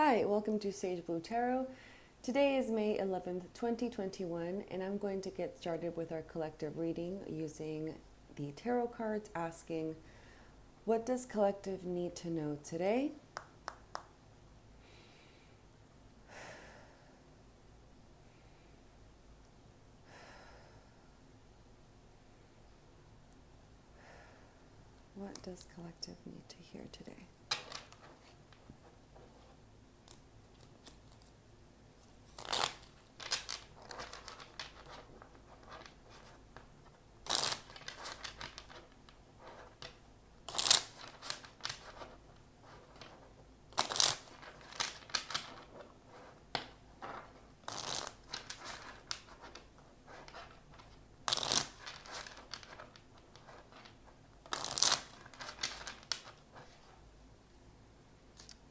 Hi, welcome to Sage Blue Tarot. Today is May 11th, 2021, and I'm going to get started with our collective reading using the tarot cards asking, what does collective need to know today? What does collective need to hear today?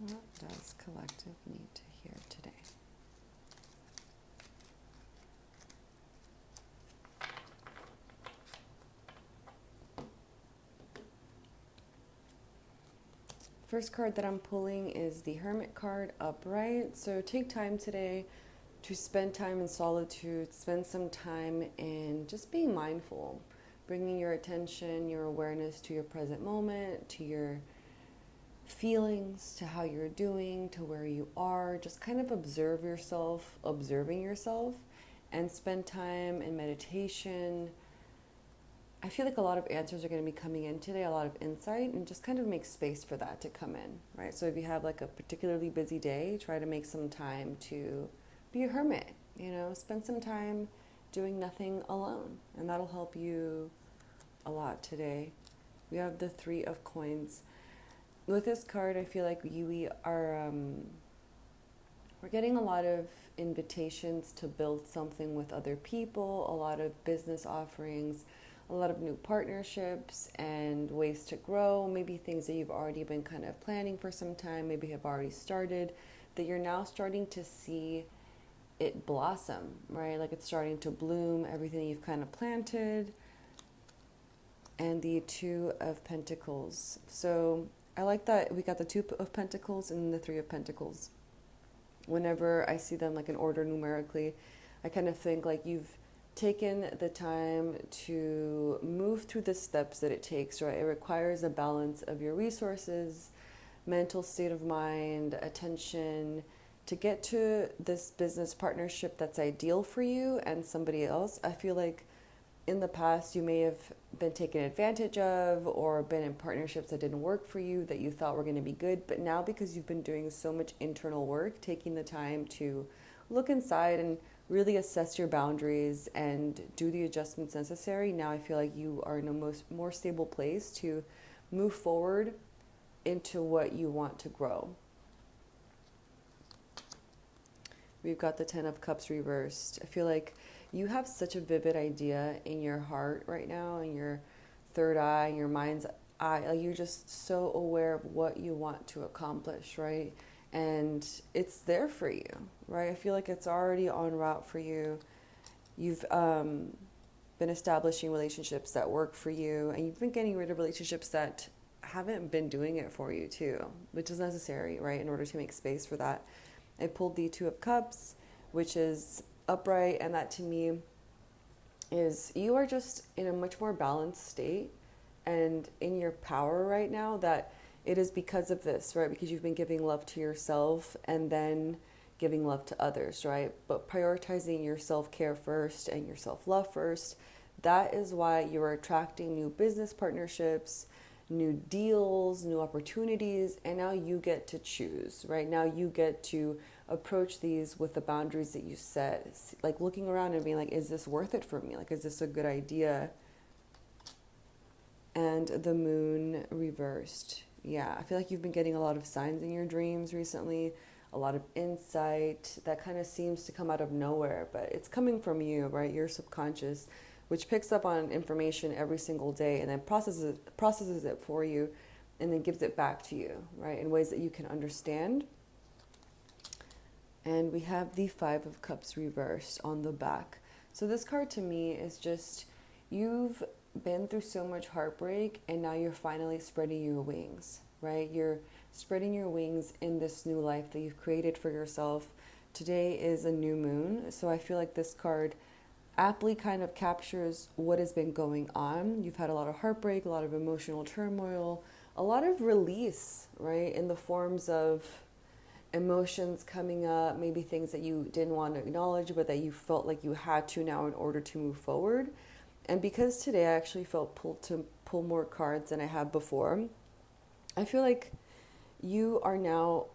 What does collective need to hear today? First card that I'm pulling is the Hermit card upright. So take time today to spend time in solitude, spend some time in just being mindful, bringing your attention, your awareness to your present moment, to your feelings, to how you're doing, to where you are. Just kind of observe yourself, observing yourself, and spend time in meditation. I feel like a lot of answers are going to be coming in today, a lot of insight, and just kind of make space for that to come in, right? So if you have like a particularly busy day, try to make some time to be a hermit, spend some time doing nothing alone, and that'll help you a lot today. We have the Three of Coins. With this card, I feel like we're getting a lot of invitations to build something with other people, a lot of business offerings, a lot of new partnerships and ways to grow, maybe things that you've already been kind of planning for some time, maybe have already started, that you're now starting to see it blossom, right? Like it's starting to bloom, everything you've kind of planted. And the Two of Pentacles. So I like that we got the Two of Pentacles and the Three of Pentacles. Whenever I see them like in order numerically, I kind of think like you've taken the time to move through the steps that it takes, right? It requires a balance of your resources, mental state of mind, attention, to get to this business partnership that's ideal for you and somebody else. I feel like in the past you may have been taken advantage of or been in partnerships that didn't work for you that you thought were going to be good, but now because you've been doing so much internal work, taking the time to look inside and really assess your boundaries and do the adjustments necessary, now I feel like you are in a more stable place to move forward into what you want to grow. We've got the Ten of Cups reversed. I feel like you have such a vivid idea in your heart right now, in your third eye, in your mind's eye. Like you're just so aware of what you want to accomplish, right? And it's there for you, right? I feel like it's already en route for you. You've been establishing relationships that work for you, and you've been getting rid of relationships that haven't been doing it for you too, which is necessary, right, in order to make space for that. I pulled the Two of Cups, which is upright, and that to me is you are just in a much more balanced state and in your power right now, that it is because of this, right? Because you've been giving love to yourself and then giving love to others, right? But prioritizing your self-care first and your self-love first, that is why you're attracting new business partnerships, new deals, new opportunities, and now you get to choose, right? Now you get to approach these with the boundaries that you set, like looking around and being like, is this worth it for me? Like, is this a good idea? And the Moon reversed. Yeah, I feel like you've been getting a lot of signs in your dreams recently, a lot of insight that kind of seems to come out of nowhere, but it's coming from you, right? Your subconscious, which picks up on information every single day and then processes it for you and then gives it back to you, right, in ways that you can understand. And we have the Five of Cups reversed on the back. So this card to me is just, you've been through so much heartbreak and now you're finally spreading your wings, right? You're spreading your wings in this new life that you've created for yourself. Today is a new moon, so I feel like this card aptly kind of captures what has been going on. You've had a lot of heartbreak, a lot of emotional turmoil, a lot of release, right? In the forms of emotions coming up, maybe things that you didn't want to acknowledge, but that you felt like you had to now in order to move forward. And because today I actually felt pulled to pull more cards than I have before, I feel like you are now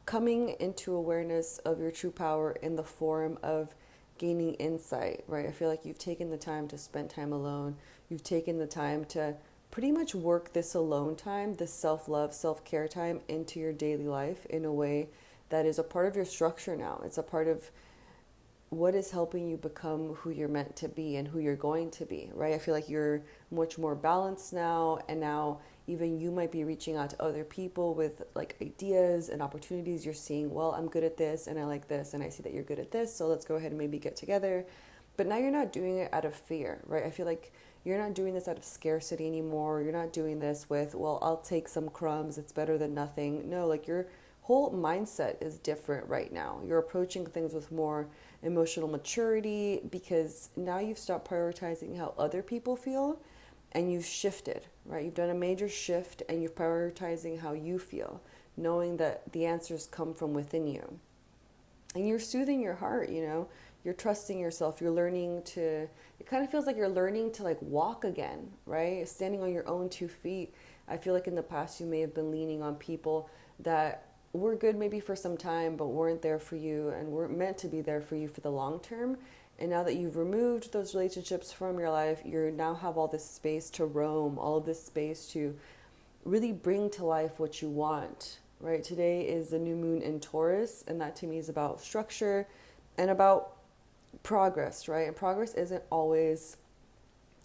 coming into awareness of your true power in the form of gaining insight, right? I feel like you've taken the time to spend time alone. You've taken the time to pretty much work this alone time, this self-love, self-care time into your daily life in a way that is a part of your structure now. It's a part of what is helping you become who you're meant to be and who you're going to be, right? I feel like you're much more balanced now, and now even you might be reaching out to other people with like ideas and opportunities. You're seeing, well, I'm good at this and I like this and I see that you're good at this, so let's go ahead and maybe get together. But now you're not doing it out of fear, right? I feel like you're not doing this out of scarcity anymore. You're not doing this with, well, I'll take some crumbs, it's better than nothing. No, like your whole mindset is different right now. You're approaching things with more emotional maturity because now you've stopped prioritizing how other people feel and you've shifted, right? You've done a major shift and you're prioritizing how you feel, knowing that the answers come from within you. And you're soothing your heart, you know, you're trusting yourself, you're learning to, it kind of feels like you're learning to like walk again, right? Standing on your own 2 feet. I feel like in the past you may have been leaning on people that were good maybe for some time, but weren't there for you and weren't meant to be there for you for the long term. And now that you've removed those relationships from your life, you now have all this space to roam, all of this space to really bring to life what you want, right? Today is the new moon in Taurus, and that to me is about structure and about progress, right? And progress isn't always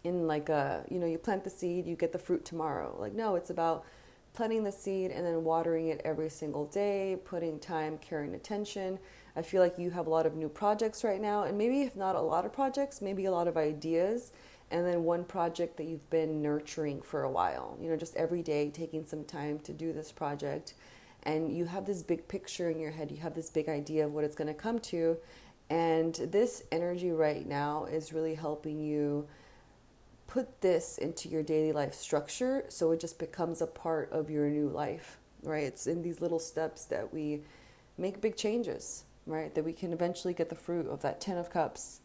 in like a, you know, you plant the seed, you get the fruit tomorrow. Like, no, it's about planting the seed and then watering it every single day, putting time, care, and attention. I feel like you have a lot of new projects right now, and maybe if not a lot of projects, maybe a lot of ideas, and then one project that you've been nurturing for a while, you know, just every day taking some time to do this project. And you have this big picture in your head, you have this big idea of what it's going to come to. And this energy right now is really helping you put this into your daily life structure so it just becomes a part of your new life, right? It's in these little steps that we make big changes, right? That we can eventually get the fruit of that 10 of cups.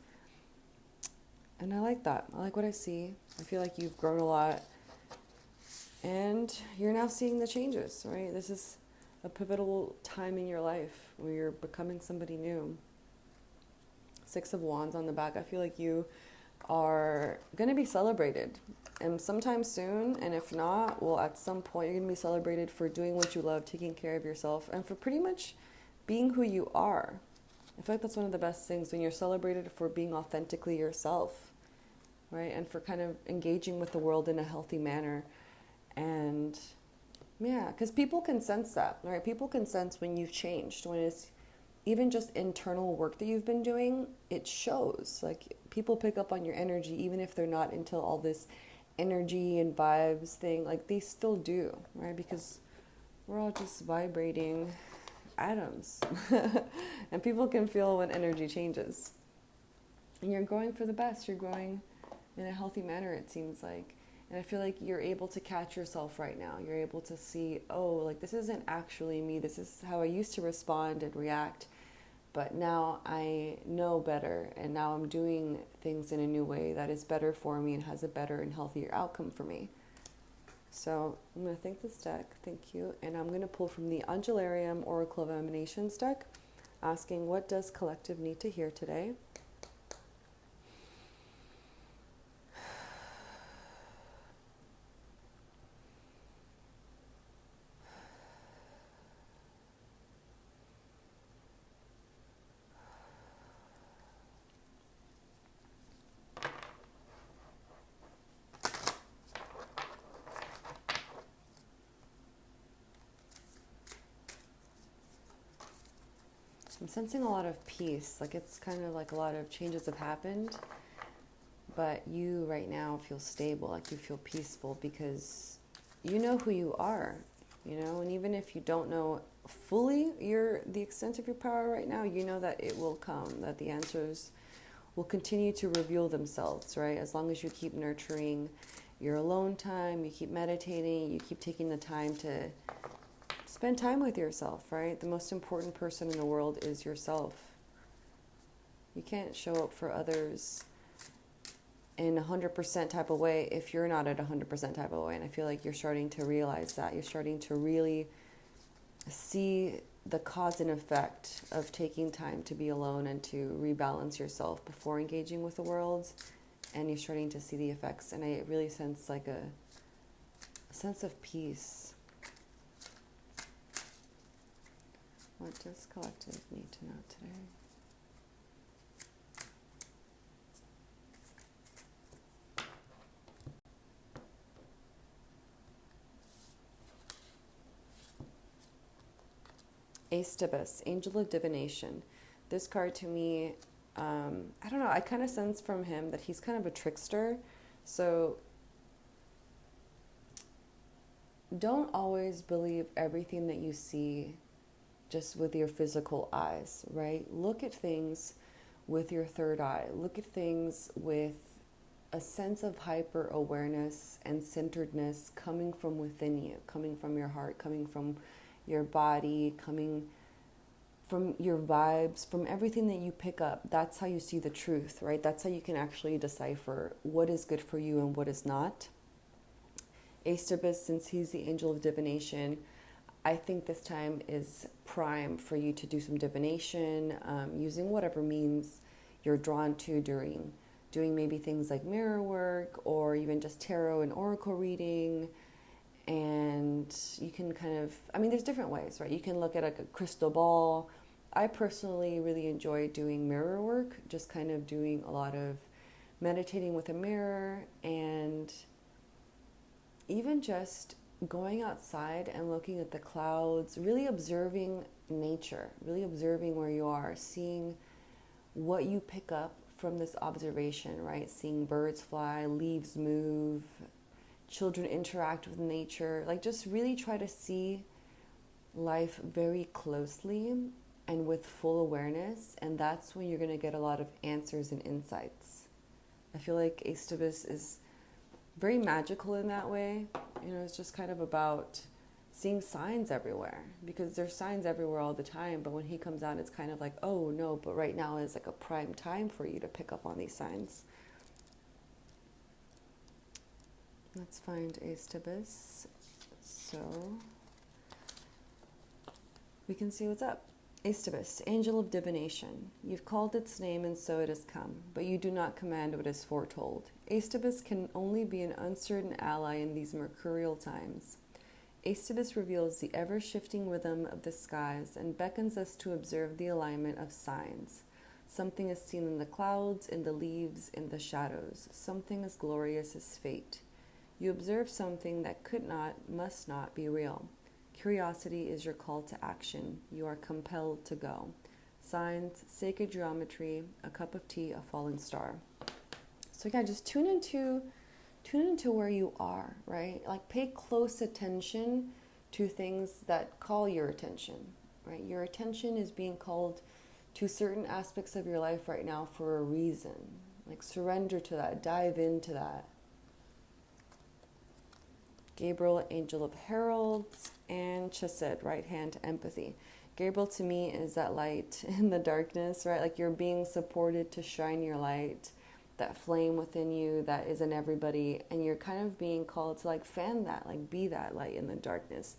And I like that. I like what I see. I feel like you've grown a lot and you're now seeing the changes, right? This is a pivotal time in your life where you're becoming somebody new. 6 of Wands on the back. I feel like you are going to be celebrated, and sometime soon, and if not, well, at some point you're going to be celebrated for doing what you love, taking care of yourself, and for pretty much being who you are. I feel like that's one of the best things, when you're celebrated for being authentically yourself, right? And for kind of engaging with the world in a healthy manner. And yeah, because people can sense that, right? People can sense when you've changed, when it's even just internal work that you've been doing, it shows. Like, people pick up on your energy, even if they're not into all this energy and vibes thing. Like, they still do, right? Because we're all just vibrating atoms. And people can feel when energy changes. And you're growing for the best. You're growing in a healthy manner, it seems like. And I feel like you're able to catch yourself right now. You're able to see, oh, like, this isn't actually me. This is how I used to respond and react. But now I know better, and now I'm doing things in a new way that is better for me and has a better and healthier outcome for me. So I'm going to thank this deck. Thank you. And I'm going to pull from the Angelarium Oracle of Emanations deck, asking, what does collective need to hear today? I'm sensing a lot of peace. Like, it's kind of like a lot of changes have happened, but you right now feel stable, like you feel peaceful because you know who you are. you know? And even if you don't know fully the extent of your power right now, you know that it will come, that the answers will continue to reveal themselves, right? As long as you keep nurturing your alone time, you keep meditating, you keep taking the time to spend time with yourself, right? The most important person in the world is yourself. You can't show up for others in 100% type of way if you're not at 100% type of way. And I feel like you're starting to realize that. You're starting to really see the cause and effect of taking time to be alone and to rebalance yourself before engaging with the world. And you're starting to see the effects. And I really sense like a sense of peace. What does collective need to know today? Aestabus, Angel of Divination. This card to me, I don't know, I kind of sense from him that he's kind of a trickster. So don't always believe everything that you see just with your physical eyes, right? Look at things with your third eye. Look at things with a sense of hyper awareness and centeredness coming from within you, coming from your heart, coming from your body, coming from your vibes, from everything that you pick up. That's how you see the truth, right? That's how you can actually decipher what is good for you and what is not. Aestabus, since he's the angel of divination, I think this time is prime for you to do some divination, using whatever means you're drawn to during doing maybe things like mirror work or even just tarot and oracle reading. And you can kind of, I mean, there's different ways, right? You can look at like a crystal ball. I personally really enjoy doing mirror work, just kind of doing a lot of meditating with a mirror and even just going outside and looking at the clouds, really observing nature, really observing where you are, seeing what you pick up from this observation, right? Seeing birds fly, leaves move, children interact with nature, like just really try to see life very closely and with full awareness, and that's when you're going to get a lot of answers and insights. I feel like Aestabus is very magical in that way. You know, it's just kind of about seeing signs everywhere, because there's signs everywhere all the time, but when he comes out, it's kind of like, oh no, but right now is like a prime time for you to pick up on these signs. Let's find Aestabus so we can see what's up. Aestabus, angel of divination. You've called its name and so it has come, but you do not command what is foretold. Aestabus can only be an uncertain ally in these mercurial times. Aestabus reveals the ever-shifting rhythm of the skies and beckons us to observe the alignment of signs. Something is seen in the clouds, in the leaves, in the shadows. Something as glorious as fate. You observe something that could not, must not be real. Curiosity is your call to action. You are compelled to go. Signs, sacred geometry, a cup of tea, a falling star. So again, just tune into where you are, right? Like pay close attention to things that call your attention, right? Your attention is being called to certain aspects of your life right now for a reason. Like surrender to that, dive into that. Gabriel, angel of heralds, and Chesed, right hand, empathy. Gabriel to me is that light in the darkness, right? Like you're being supported to shine your light, that flame within you that is in everybody, and you're kind of being called to like fan that, like be that light in the darkness.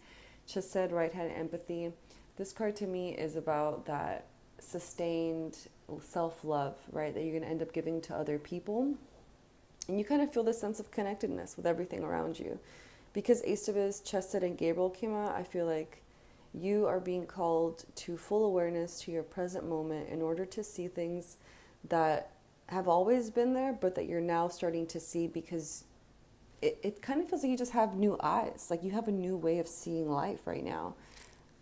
Chesed, right hand, empathy. This card to me is about that sustained self-love, right? That you're going to end up giving to other people. And you kind of feel this sense of connectedness with everything around you. Because Aestabus, Chesed, and Gabriel came out, I feel like you are being called to full awareness to your present moment in order to see things that have always been there, but that you're now starting to see because it kind of feels like you just have new eyes. Like you have a new way of seeing life right now.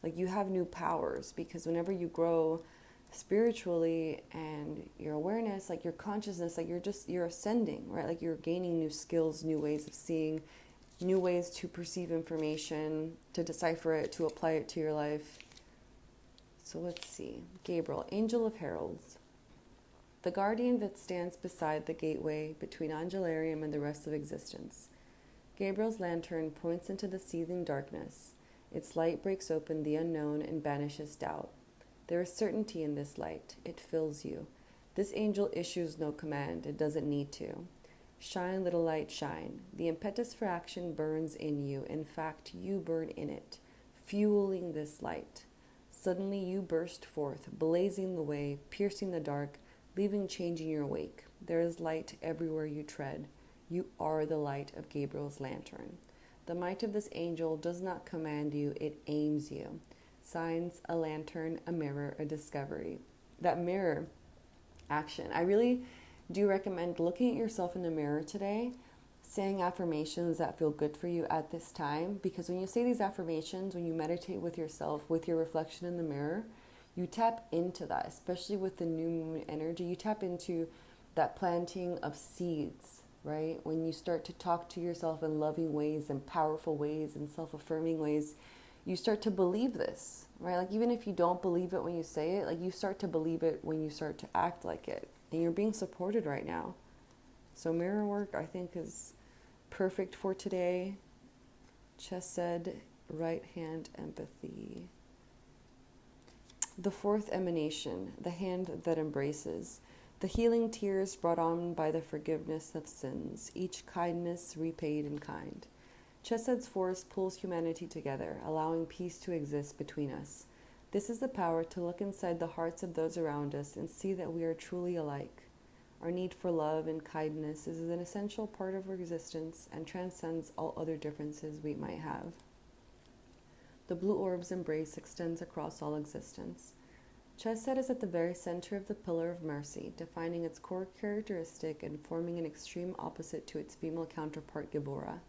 Like you have new powers, because whenever you grow spiritually and your awareness, like your consciousness, like you're ascending, right? Like you're gaining new skills, new ways of seeing new ways to perceive information, to decipher it, to apply it to your life. So let's see. Gabriel, Angel of Heralds. The guardian that stands beside the gateway between Angelarium and the rest of existence. Gabriel's lantern points into the seething darkness. Its light breaks open the unknown and banishes doubt. There is certainty in this light. It fills you. This angel issues no command. It doesn't need to. Shine, little light, shine. The impetus for action burns in you. In fact, you burn in it, fueling this light. Suddenly you burst forth, blazing the way, piercing the dark, leaving change in your wake. There is light everywhere you tread. You are the light of Gabriel's lantern. The might of this angel does not command you, it aims you. Signs, a lantern, a mirror, a discovery. That mirror action. I really do recommend looking at yourself in the mirror today, saying affirmations that feel good for you at this time, because when you say these affirmations, when you meditate with yourself, with your reflection in the mirror, you tap into that, especially with the new moon energy. You tap into that planting of seeds, right? When you start to talk to yourself in loving ways and powerful ways and self-affirming ways, you start to believe this, right? Like even if you don't believe it when you say it, like you start to believe it when you start to act like it. And you're being supported right now. So mirror work, I think, is perfect for today. Chesed, right hand empathy. The fourth emanation, the hand that embraces. The healing tears brought on by the forgiveness of sins, each kindness repaid in kind. Chesed's force pulls humanity together, allowing peace to exist between us. This is the power to look inside the hearts of those around us and see that we are truly alike. Our need for love and kindness is an essential part of our existence and transcends all other differences we might have. The blue orb's embrace extends across all existence. Chesed is at the very center of the pillar of mercy, defining its core characteristic and forming an extreme opposite to its female counterpart Gibora.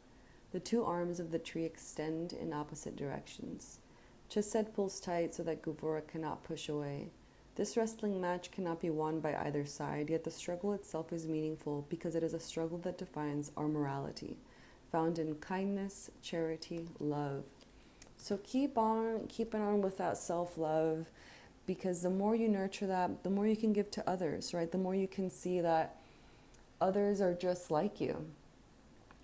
The two arms of the tree extend in opposite directions. Chesed pulls tight so that Gibora cannot push away. This wrestling match cannot be won by either side, yet the struggle itself is meaningful because it is a struggle that defines our morality, found in kindness, charity, love. So keep on keeping on with that self-love, because the more you nurture that, the more you can give to others, right? The more you can see that others are just like you.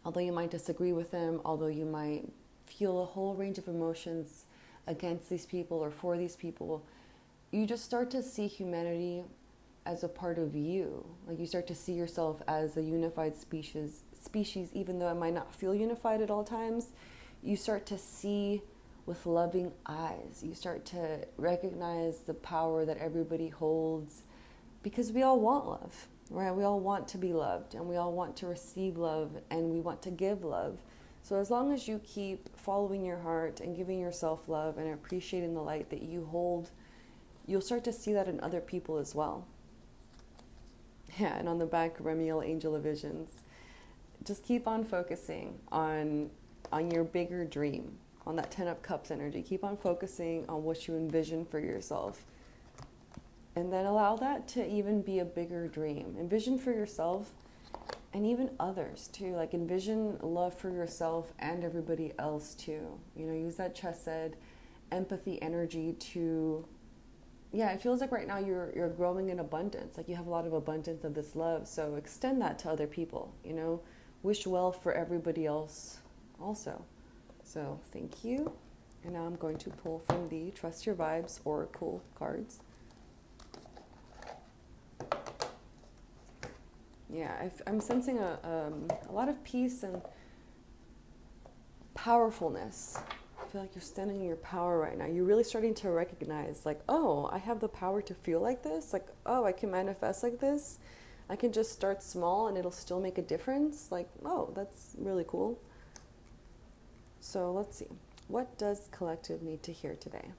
Although you might disagree with them, although you might feel a whole range of emotions against these people or for these people, you just start to see humanity as a part of you. Like you start to see yourself as a unified species, even though it might not feel unified at all times. You start to see with loving eyes. You start to recognize the power that everybody holds, because we all want love, right? We all want to be loved, and we all want to receive love, and we want to give love. So as long as you keep following your heart and giving yourself love and appreciating the light that you hold, you'll start to see that in other people as well. Yeah, and on the back, Remiel, Angel of Visions. Just keep on focusing on your bigger dream, on that 10 of Cups energy. Keep on focusing on what you envision for yourself. And then allow that to even be a bigger dream. Envision for yourself and even others too. Like envision love for yourself and everybody else too. You know, use that chesed empathy energy to, yeah, it feels like right now you're growing in abundance. Like you have a lot of abundance of this love. So extend that to other people, you know, wish well for everybody else also. So thank you. And now I'm going to pull from the Trust Your Vibes Oracle cards. Yeah, I'm sensing a lot of peace and powerfulness. I feel like you're standing in your power right now. You're really starting to recognize, like, oh, I have the power to feel like this. Like, oh, I can manifest like this. I can just start small and it'll still make a difference. Like, oh, that's really cool. So let's see. What does collective need to hear today?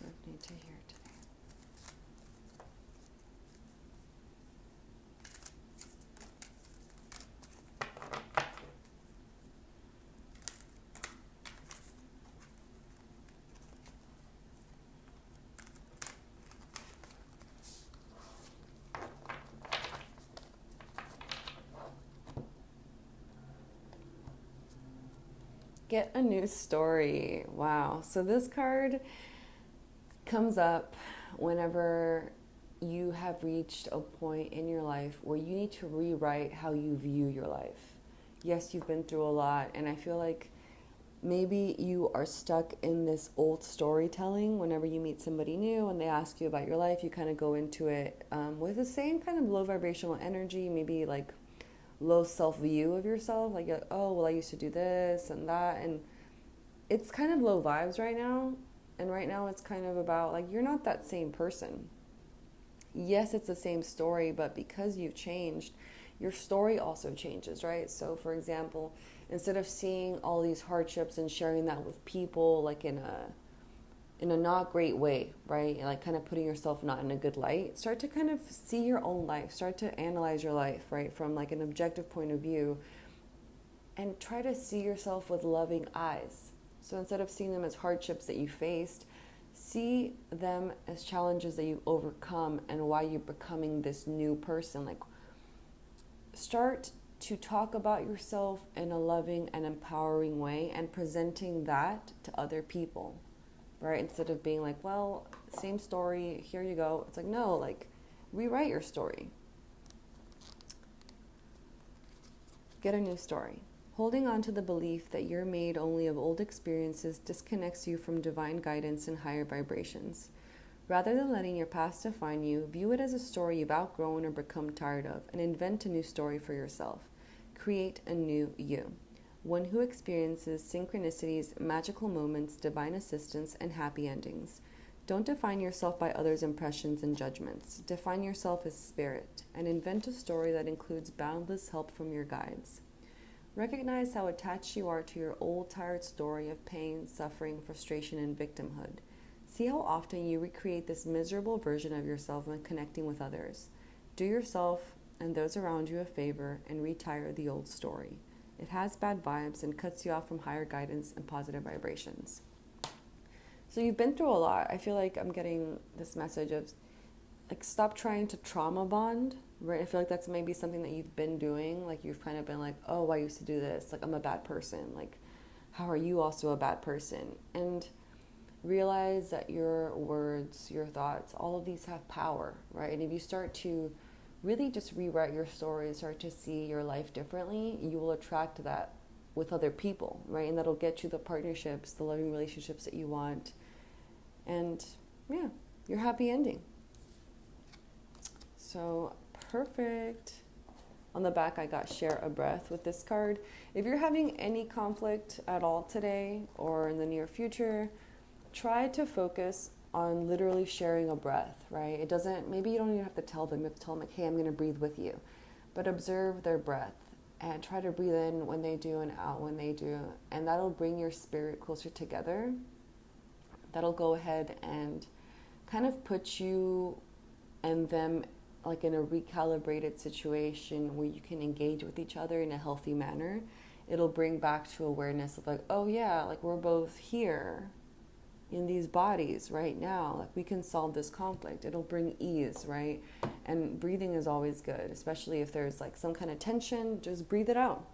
I need to hear today. Get a new story. Wow. So this card comes up whenever you have reached a point in your life where you need to rewrite how you view your life. Yes, you've been through a lot, and I feel like maybe you are stuck in this old storytelling. Whenever you meet somebody new and they ask you about your life, you kind of go into it with the same kind of low vibrational energy, maybe like low self-view of yourself, like, oh, well, I used to do this and that, and it's kind of low vibes right now. And right now it's kind of about, like, you're not that same person. Yes, it's the same story, but because you've changed, your story also changes, right? So, for example, instead of seeing all these hardships and sharing that with people, like in a not great way, right? Like kind of putting yourself not in a good light. Start to kind of see your own life. Start to analyze your life, right? From like an objective point of view, and try to see yourself with loving eyes. So instead of seeing them as hardships that you faced, see them as challenges that you overcome and why you're becoming this new person. Like, start to talk about yourself in a loving and empowering way and presenting that to other people. Right? Instead of being like, well, same story, here you go. It's like, no, like, rewrite your story. Get a new story. Holding on to the belief that you're made only of old experiences disconnects you from divine guidance and higher vibrations. Rather than letting your past define you, view it as a story you've outgrown or become tired of, and invent a new story for yourself. Create a new you. One who experiences synchronicities, magical moments, divine assistance, and happy endings. Don't define yourself by others' impressions and judgments. Define yourself as spirit, and invent a story that includes boundless help from your guides. Recognize how attached you are to your old, tired story of pain, suffering, frustration, and victimhood. See how often you recreate this miserable version of yourself when connecting with others. Do yourself and those around you a favor and retire the old story. It has bad vibes and cuts you off from higher guidance and positive vibrations. So you've been through a lot. I feel like I'm getting this message of, like, stop trying to trauma bond, right? I feel like that's maybe something that you've been doing. Like, you've kind of been like, oh, I used to do this. Like, I'm a bad person. Like, how are you also a bad person? And realize that your words, your thoughts, all of these have power, right? And if you start to really just rewrite your story and start to see your life differently, you will attract that with other people, right? And that'll get you the partnerships, the loving relationships that you want. And yeah, your happy ending. So perfect. On the back, I got share a breath with this card. If you're having any conflict at all today or in the near future, try to focus on literally sharing a breath, right? It doesn't, maybe you don't even have to tell them. You have to tell them, like, hey, I'm going to breathe with you. But observe their breath and try to breathe in when they do and out when they do. And that'll bring your spirit closer together. That'll go ahead and kind of put you and them like in a recalibrated situation where you can engage with each other in a healthy manner. It'll bring back to awareness of like, oh yeah, like we're both here in these bodies right now. Like, we can solve this conflict. It'll bring ease, right? And breathing is always good, especially if there's like some kind of tension. Just breathe it out.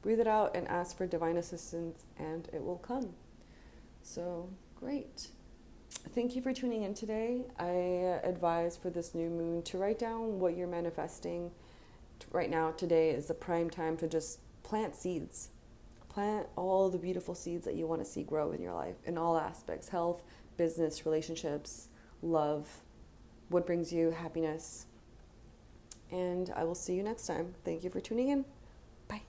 Breathe it out and ask for divine assistance, and it will come. So great. Thank you for tuning in today. I advise for this new moon to write down what you're manifesting. Right now, today is the prime time to just plant seeds. Plant all the beautiful seeds that you want to see grow in your life in all aspects: health, business, relationships, love, what brings you happiness. And I will see you next time. Thank you for tuning in. Bye.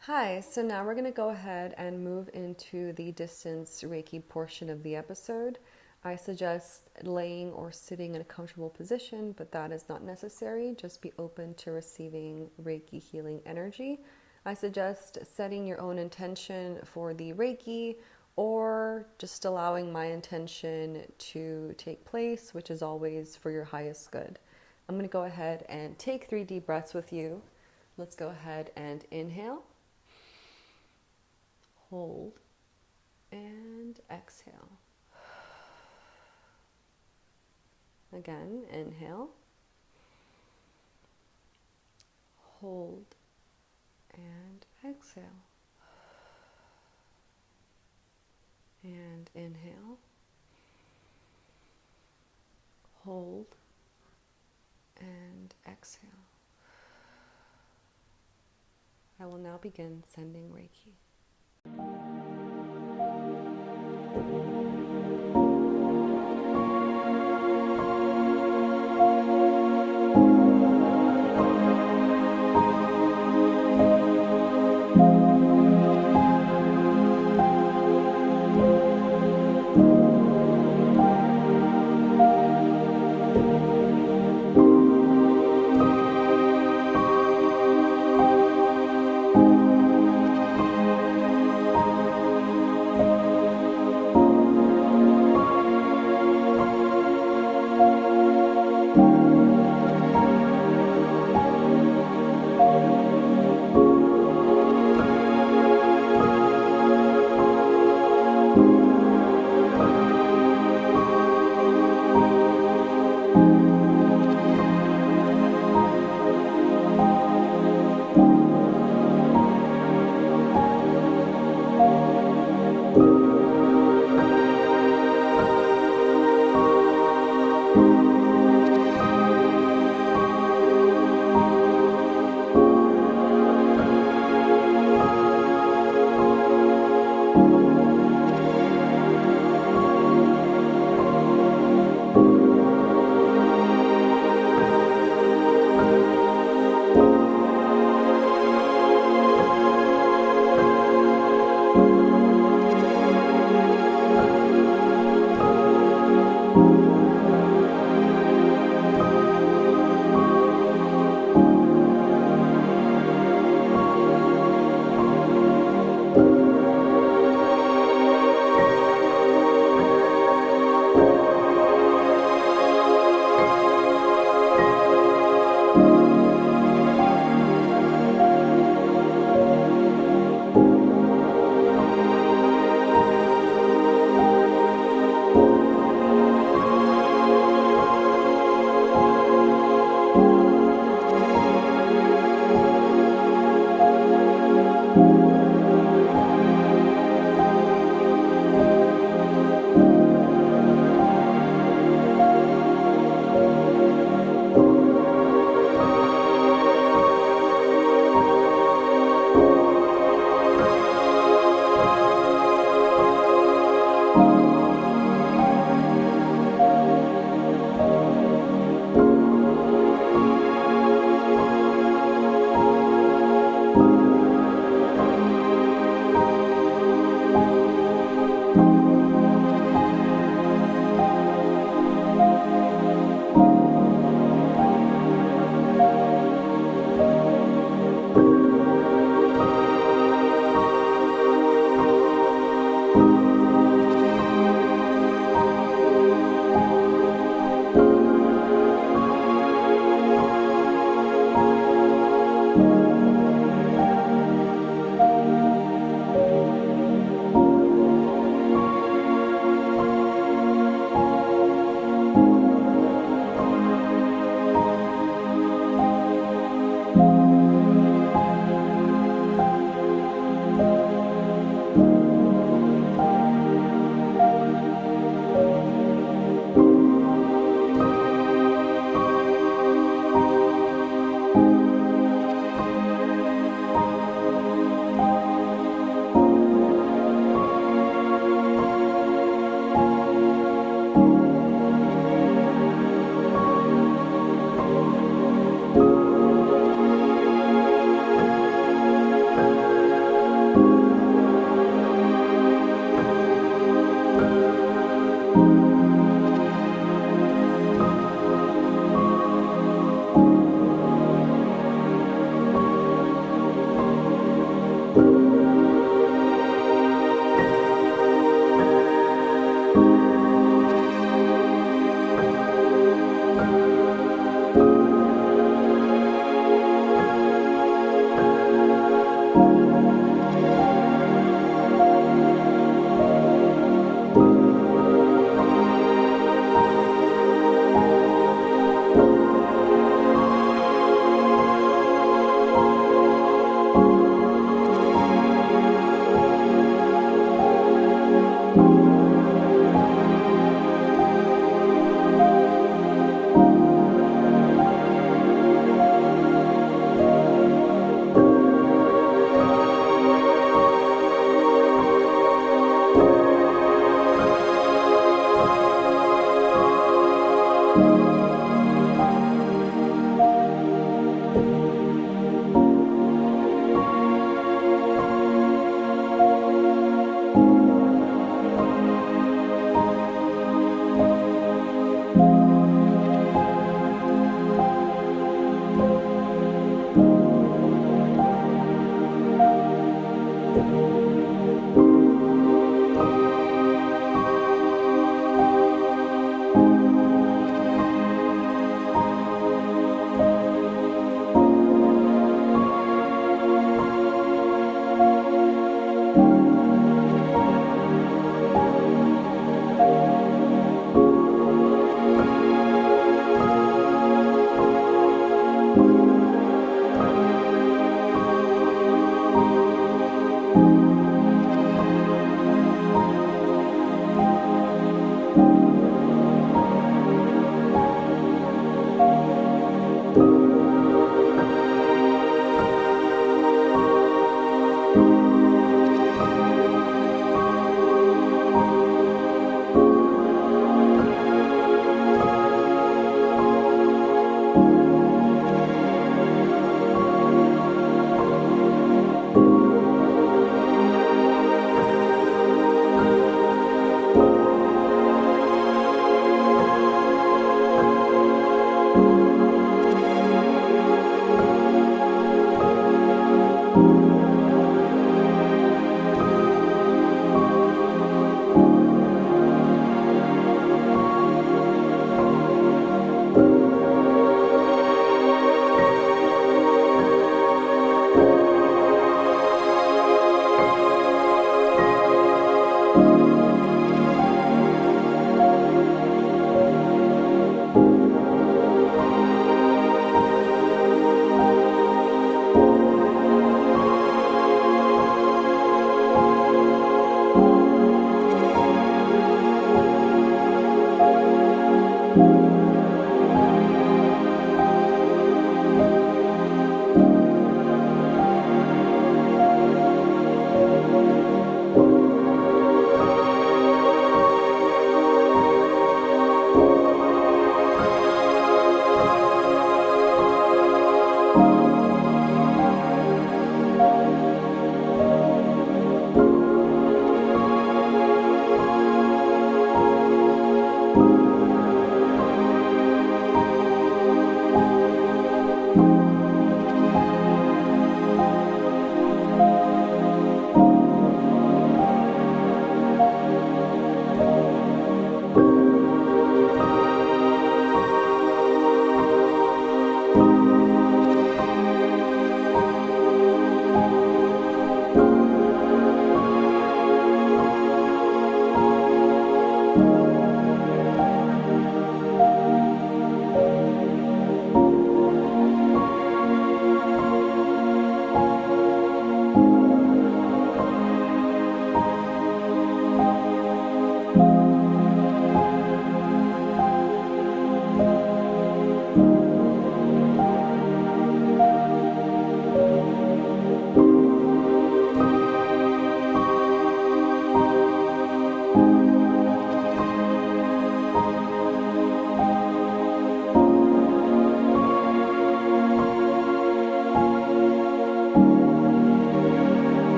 Hi, so now we're going to go ahead and move into the distance Reiki portion of the episode. I suggest laying or sitting in a comfortable position, but that is not necessary. Just be open to receiving Reiki healing energy. I suggest setting your own intention for the Reiki or just allowing my intention to take place, which is always for your highest good. I'm going to go ahead and take 3 deep breaths with you. Let's go ahead and inhale, hold, and exhale. Again, inhale, hold, and exhale. And inhale, hold, and exhale. I will now begin sending Reiki.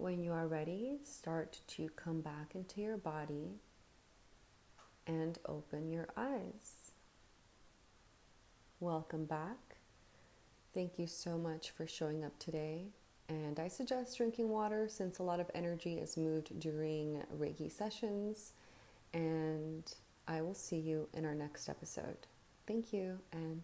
when you are ready, start to come back into your body and open your eyes. Welcome back. Thank you so much for showing up today. And I suggest drinking water since a lot of energy is moved during Reiki sessions. And I will see you in our next episode. Thank you, and